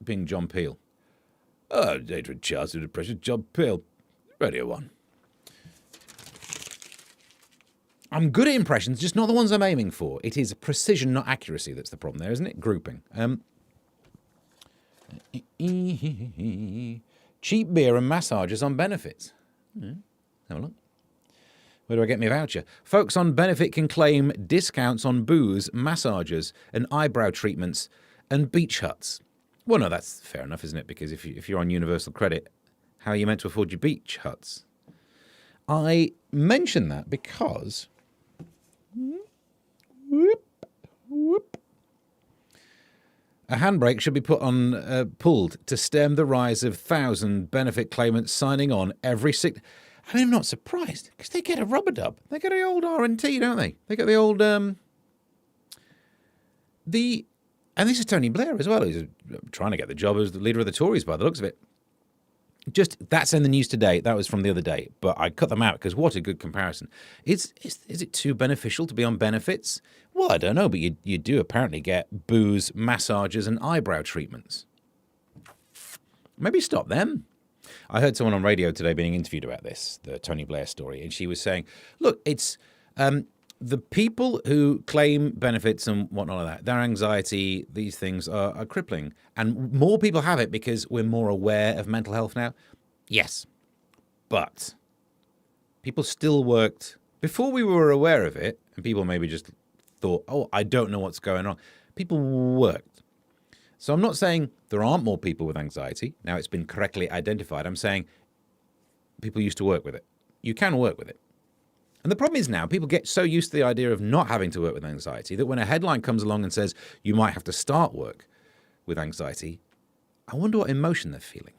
S1: being John Peel. Oh, Adrian Charles did an impression of John Peel. Radio 1. I'm good at impressions, just not the ones I'm aiming for. It is precision, not accuracy, that's the problem there, isn't it? Grouping. Cheap beer and massages on benefits. Have a look. Where do I get my voucher? Folks on benefit can claim discounts on booze, massages, and eyebrow treatments, and beach huts. Well, no, that's fair enough, isn't it? Because if you're on universal credit, how are you meant to afford your beach huts? I mention that because a handbrake should be pulled to stem the rise of 1,000 benefit claimants signing on every 6. And I'm not surprised because they get a rubber dub. They get the old R&T, don't they? They get the old and this is Tony Blair as well. He's trying to get the job as the leader of the Tories by the looks of it. Just that's in the news today. That was from the other day, but I cut them out because what a good comparison. Is it too beneficial to be on benefits? Well, I don't know, but you do apparently get booze, massages, and eyebrow treatments. Maybe stop them. I heard someone on radio today being interviewed about this, the Tony Blair story, and she was saying, look, it's the people who claim benefits and whatnot like that, their anxiety, these things are crippling. And more people have it because we're more aware of mental health now. Yes. But people still worked before we were aware of it, and people maybe just thought, oh, I don't know what's going on. People worked. So I'm not saying there aren't more people with anxiety. Now it's been correctly identified. I'm saying people used to work with it. You can work with it. And the problem is now people get so used to the idea of not having to work with anxiety that when a headline comes along and says you might have to start work with anxiety, I wonder what emotion they're feeling.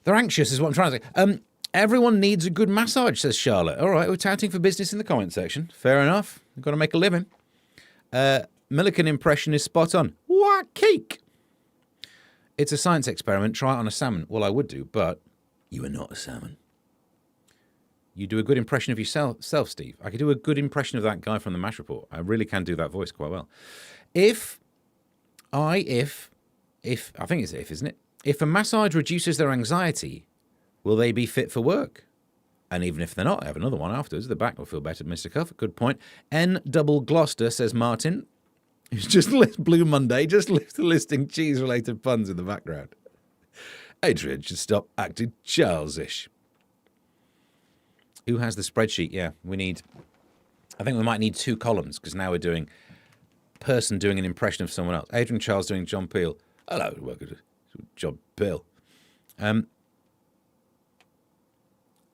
S1: They're anxious is what I'm trying to say. Everyone needs a good massage, says Charlotte. All right, we're touting for business in the comment section. Fair enough. We've got to make a living. Milliken impression is spot on. What cake? It's a science experiment. Try it on a salmon. Well, I would do, but you are not a salmon. You do a good impression of yourself, Steve. I could do a good impression of that guy from the MASH report. I really can do that voice quite well. If I think it's if, isn't it? If a massage reduces their anxiety, will they be fit for work? And even if they're not, I have another one afterwards. The back will feel better, Mr. Cuff. Good point. N double Gloucester, says Martin. Who's just Blue Monday, just listing cheese-related puns in the background. Adrian should stop acting Charles-ish. Who has the spreadsheet? Yeah, I think we might need 2 columns because now we're doing person doing an impression of someone else. Adrian Charles doing John Peel. Hello, welcome to John Peel.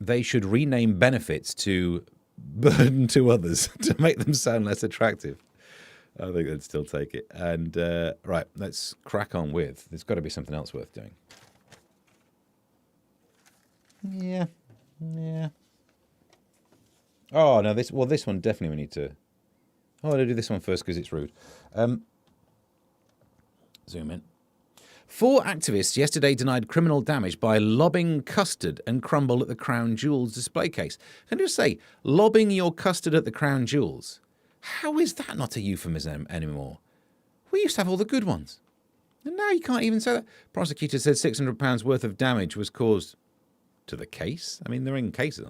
S1: They should rename benefits to burden to others to make them sound less attractive. I think they'd still take it. And, right, let's crack on with. There's got to be something else worth doing. Yeah. Oh, no, this one definitely we need to... Oh, I'll do this one first because it's rude. Zoom in. 4 activists yesterday denied criminal damage by lobbing custard and crumble at the Crown Jewels display case. Can I just say, lobbing your custard at the Crown Jewels... How is that not a euphemism anymore? We used to have all the good ones. And now you can't even say that. Prosecutor said £600 worth of damage was caused to the case. I mean, they're in cases.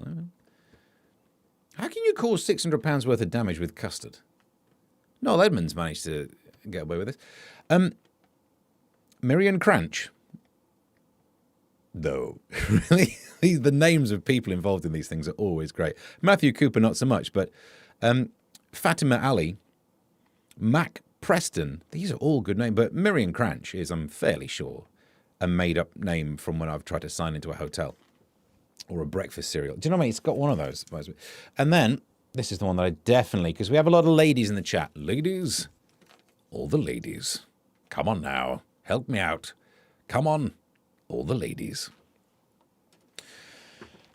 S1: How can you cause £600 worth of damage with custard? Noel Edmonds managed to get away with this. Miriam Cranch. Though, really, the names of people involved in these things are always great. Matthew Cooper, not so much, but... Fatima Ali, Mac Preston, these are all good names, but Miriam Cranch is, I'm fairly sure, a made-up name from when I've tried to sign into a hotel or a breakfast cereal. Do you know what I mean? It's got one of those. And then, this is the one that I definitely, because we have a lot of ladies in the chat. Ladies, all the ladies, come on now, help me out. Come on, all the ladies.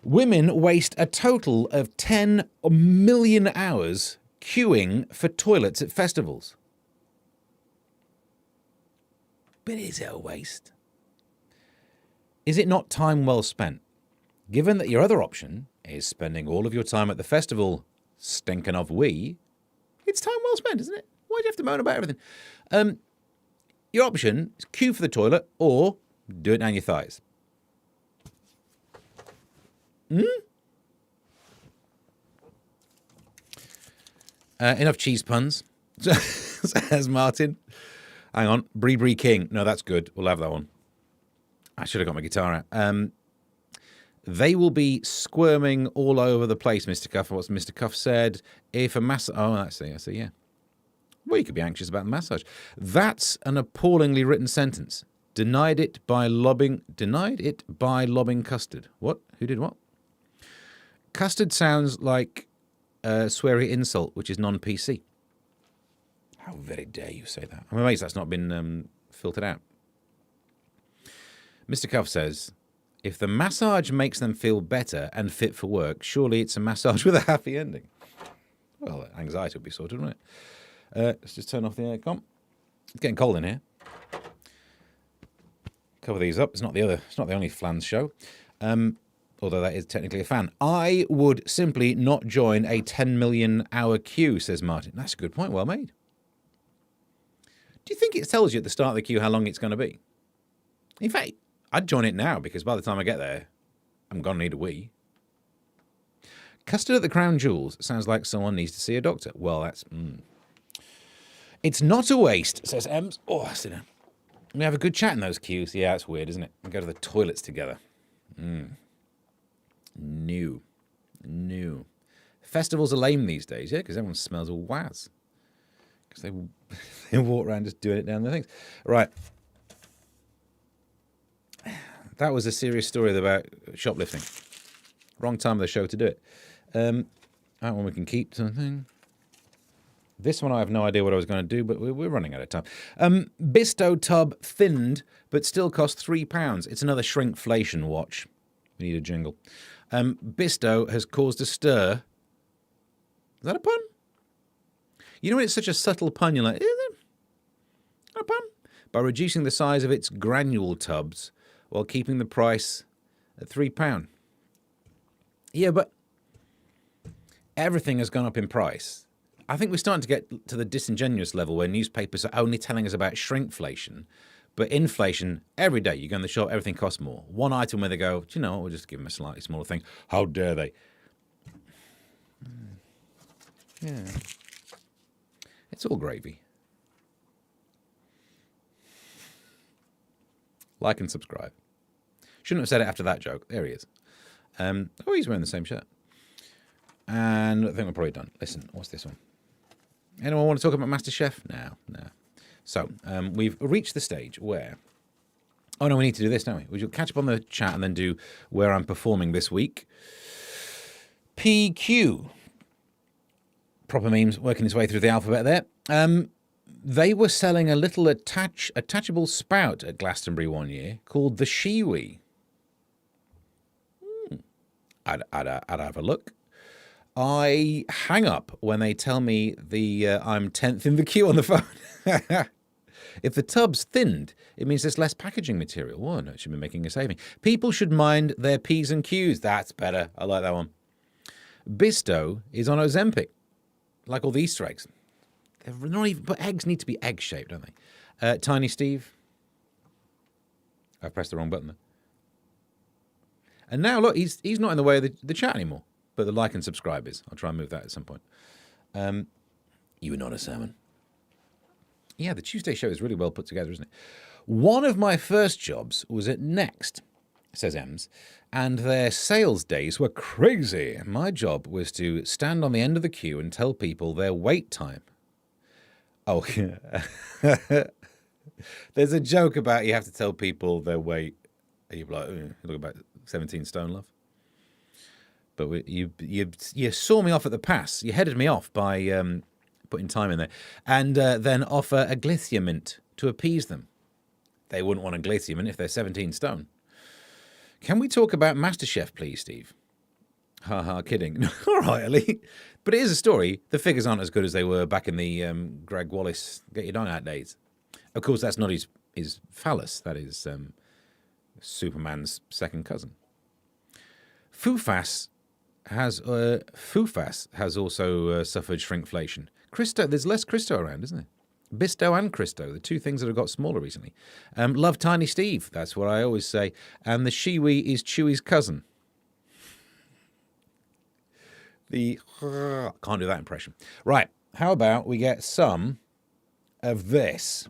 S1: Women waste a total of 10 million hours queuing for toilets at festivals. But is it a waste? Is it not time well spent? Given that your other option is spending all of your time at the festival stinking of wee, it's time well spent, isn't it? Why do you have to moan about everything? Your option is queue for the toilet or do it down your thighs. Enough cheese puns, says Martin. Hang on. Brie King. No, that's good. We'll have that one. I should have got my guitar out. They will be squirming all over the place, Mr. Cuff. What's Mr. Cuff said? If a massage... Oh, I see, yeah. Well, you could be anxious about the massage. That's an appallingly written sentence. Denied it by lobbing custard. What? Who did what? Custard sounds like a sweary insult, which is non-PC. How very dare you say that? I'm amazed that's not been filtered out. Mr. Cuff says, if the massage makes them feel better and fit for work, surely it's a massage with a happy ending. Well, anxiety would be sorted, wouldn't it? Let's just turn off the aircon. It's getting cold in here. Cover these up. It's not the only Flans show. Although that is technically a fan. I would simply not join a 10 million hour queue, says Martin. That's a good point. Well made. Do you think it tells you at the start of the queue how long it's going to be? In fact, I'd join it now because by the time I get there, I'm going to need a wee. Custard at the Crown Jewels sounds like someone needs to see a doctor. Well, that's... It's not a waste, says Ems. Oh, sit down. We have a good chat in those queues. Yeah, it's weird, isn't it? We go to the toilets together. New. Festivals are lame these days, yeah, because everyone smells all waz. Because they walk around just doing it down their things. Right. That was a serious story about shoplifting. Wrong time of the show to do it. That one we can keep something. This one I have no idea what I was going to do, but we're running out of time. Bisto tub thinned, but still costs £3. It's another shrinkflation watch. We need a jingle. Bisto has caused a stir. Is that a pun? You know when it's such a subtle pun, you're like, is it? A pun? By reducing the size of its granule tubs while keeping the price at £3. Yeah, but everything has gone up in price. I think we're starting to get to the disingenuous level where newspapers are only telling us about shrinkflation, but inflation, every day you go in the shop, everything costs more. One item where they go, do you know what, we'll just give them a slightly smaller thing. How dare they? Yeah. It's all gravy. Like and subscribe. Shouldn't have said it after that joke. There he is. Oh, he's wearing the same shirt. And I think we're probably done. Listen, what's this one? Anyone want to talk about MasterChef? No. So, we've reached the stage where... Oh, no, we need to do this, don't we? We'll catch up on the chat and then do where I'm performing this week. PQ. Proper memes working its way through the alphabet there. They were selling a little attachable spout at Glastonbury one year called the Shiwi. I'd have a look. I hang up when they tell me I'm 10th in the queue on the phone. If the tub's thinned, it means there's less packaging material. Well, no, it should be making a saving. People should mind their P's and Q's. That's better. I like that one. Bisto is on Ozempic. Like all the Easter eggs. They're not even, but eggs need to be egg-shaped, don't they? Tiny Steve. I've pressed the wrong button there. And now, look, he's not in the way of the chat anymore. But the like and subscribe is. I'll try and move that at some point. You are not a salmon. Yeah, the Tuesday show is really well put together, isn't it? One of my first jobs was at Next, says Ems, and their sales days were crazy. My job was to stand on the end of the queue and tell people their wait time. Oh, there's a joke about you have to tell people their weight. And you're like, you look about 17 stone, love. But you saw me off at the pass. You headed me off by putting time in there. And then offer a glycia mint to appease them. They wouldn't want a glycia mint if they're 17 stone. Can we talk about MasterChef, please, Steve? Ha ha, kidding. All right, Ellie. But it is a story. The figures aren't as good as they were back in the Greg Wallace Get Your Dong Out days. Of course, that's not his phallus. That is Superman's second cousin. Fufas has also suffered shrinkflation. Christo, there's less Christo around, isn't there? Bisto and Christo, the two things that have got smaller recently. Love Tiny Steve, that's what I always say. And the Shiwi is Chewy's cousin. Can't do that impression. Right, how about we get some of this?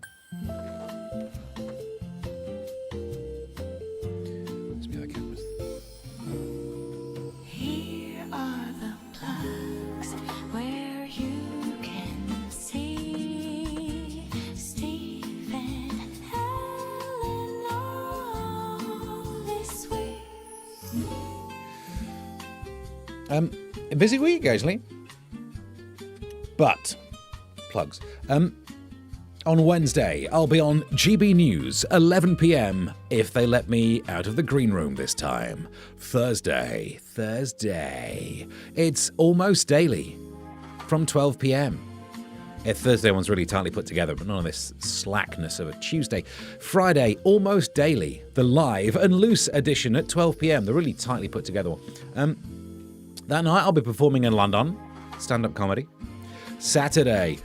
S1: A busy week, actually. But, plugs. On Wednesday, I'll be on GB News, 11 p.m, if they let me out of the green room this time. Thursday, it's almost daily, from 12 p.m. Thursday one's really tightly put together, but none of this slackness of a Tuesday. Friday, almost daily, the live and loose edition at 12 p.m, the really tightly put together one. That night, I'll be performing in London, stand-up comedy. Saturday,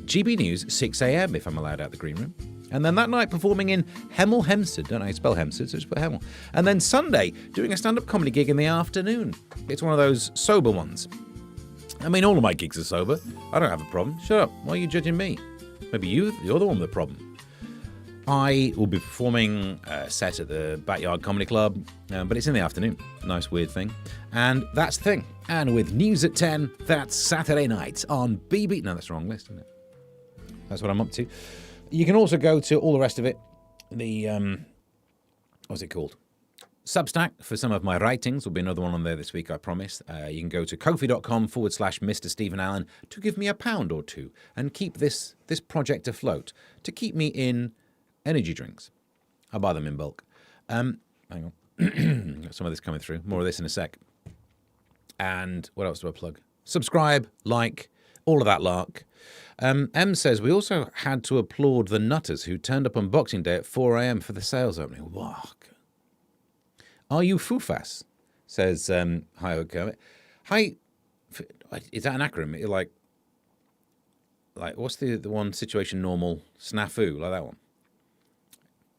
S1: GB News, 6 a.m, if I'm allowed out the green room. And then that night, performing in Hemel Hempstead. Don't know how you spell Hempstead, so just put Hemel. And then Sunday, doing a stand-up comedy gig in the afternoon. It's one of those sober ones. I mean, all of my gigs are sober. I don't have a problem. Shut up. Why are you judging me? Maybe you're the one with the problem. I will be performing a set at the Backyard Comedy Club, but it's in the afternoon. Nice, weird thing. And that's the thing. And with news at 10, that's Saturday night on BB... No, that's the wrong list, isn't it? That's what I'm up to. You can also go to all the rest of it. The, what's it called? Substack for some of my writings. Will be another one on there this week, I promise. You can go to ko-fi.com/Mr. Stephen Allen to give me £1 or two and keep this project afloat, to keep me in energy drinks. I buy them in bulk. Hang on. Got some of this coming through. More of this in a sec. And what else do I plug? Subscribe, like, all of that lark. M says, we also had to applaud the nutters who turned up on Boxing Day at 4 a.m. for the sales opening. Wow. Are you Fufas? Says Hi Kermit. Hi, is that an acronym? Like what's the one situation normal snafu, like that one?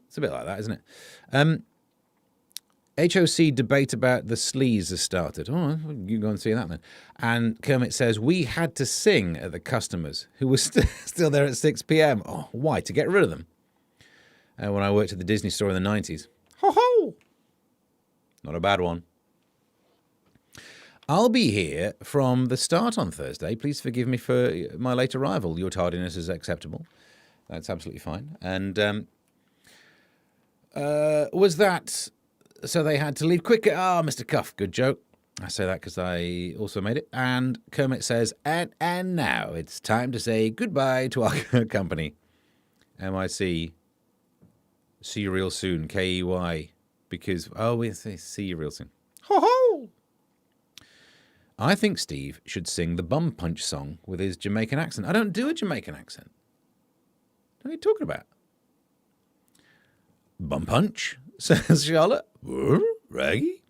S1: It's a bit like that, isn't it? HOC debate about the sleaze has started. Oh, you go and see that then. And Kermit says, we had to sing at the customers who were still there at 6 p.m. Oh, why? To get rid of them. When I worked at the Disney store in the 90s. Ho ho! Not a bad one. I'll be here from the start on Thursday. Please forgive me for my late arrival. Your tardiness is acceptable. That's absolutely fine. And was that... So they had to leave quicker. Ah, Mr. Cuff, good joke. I say that because I also made it. And Kermit says, and now it's time to say goodbye to our company. MIC. See you real soon. KEY. Because, we say see you real soon. Ho ho! I think Steve should sing the Bum Punch song with his Jamaican accent. I don't do a Jamaican accent. What are you talking about? Bum Punch, says Charlotte. Raggy?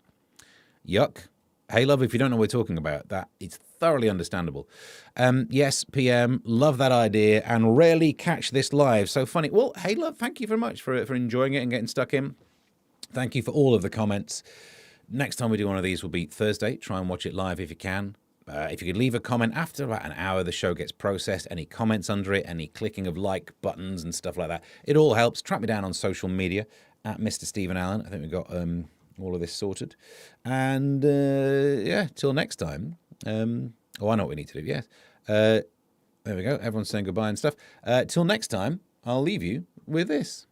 S1: Yuck. Hey, love, if you don't know what we're talking about, that is thoroughly understandable. Yes, PM, love that idea and rarely catch this live. So funny. Well, hey, love, thank you very much for enjoying it and getting stuck in. Thank you for all of the comments. Next time we do one of these will be Thursday. Try and watch it live if you can. If you could leave a comment after about an hour, the show gets processed. Any comments under it, any clicking of like buttons and stuff like that. It all helps. Track me down on social media at Mr. Stephen Allen. I think we've got all of this sorted. And yeah, till next time. I know what we need to do, yes. There we go. Everyone's saying goodbye and stuff. Till next time, I'll leave you with this.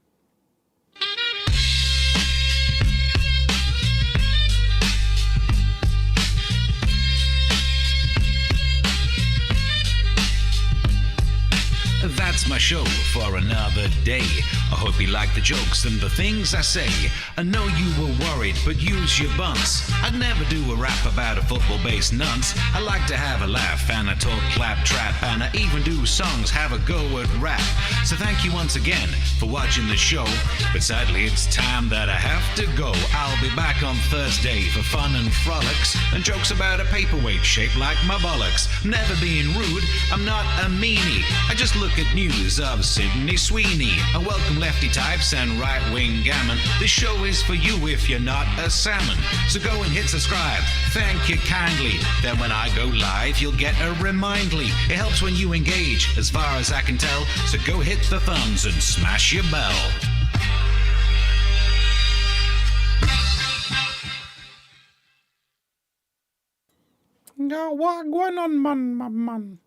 S4: That's my show for another day. I hope you like the jokes and the things I say. I know you were worried, but use your bunts. I'd never do a rap about a football-based nonce. I like to have a laugh and I talk clap trap and I even do songs, have a go at rap. So thank you once again for watching the show. But sadly it's time that I have to go. I'll be back on Thursday for fun and frolics and jokes about a paperweight shaped like my bollocks. Never being rude, I'm not a meanie. I just look at news of Sydney Sweeney. I welcome lefty types and right-wing gammon. This show is for you if you're not a salmon. So go and hit subscribe. Thank you kindly. Then when I go live, you'll get a remindly. It helps when you engage, as far as I can tell. So go hit the thumbs and smash your bell.
S2: Wagwan on man.